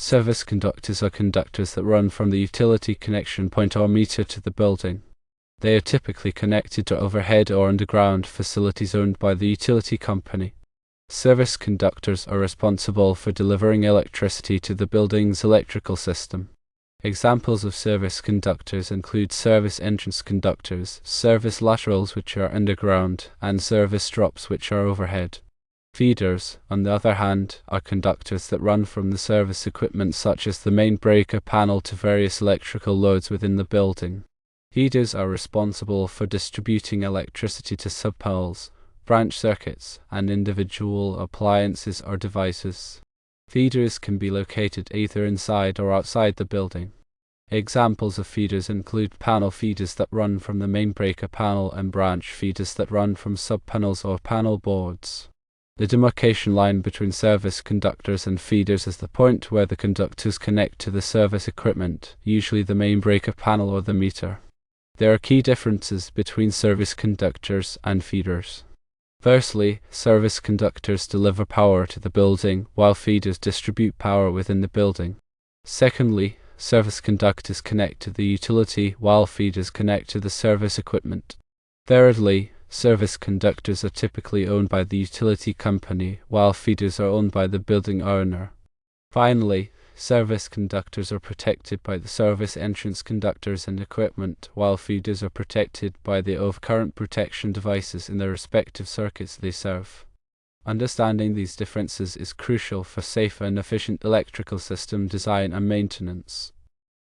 Service conductors are conductors that run from the utility connection point or meter to the building. They are typically connected to overhead or underground facilities owned by the utility company. Service conductors are responsible for delivering electricity to the building's electrical system. Examples of service conductors include service entrance conductors, service laterals which are underground, and service drops which are overhead. Feeders, on the other hand, are conductors that run from the service equipment such as the main breaker panel to various electrical loads within the building. Feeders are responsible for distributing electricity to subpanels, branch circuits, and individual appliances or devices. Feeders can be located either inside or outside the building. Examples of feeders include panel feeders that run from the main breaker panel and branch feeders that run from subpanels or panel boards. The demarcation line between service conductors and feeders is the point where the conductors connect to the service equipment, usually the main breaker panel or the meter. There are key differences between service conductors and feeders. Firstly, service conductors deliver power to the building, while feeders distribute power within the building. Secondly, service conductors connect to the utility, while feeders connect to the service equipment. Thirdly, service conductors are typically owned by the utility company, while feeders are owned by the building owner. Finally, service conductors are protected by the service entrance conductors and equipment, while feeders are protected by the overcurrent protection devices in the respective circuits they serve. Understanding these differences is crucial for safe and efficient electrical system design and maintenance.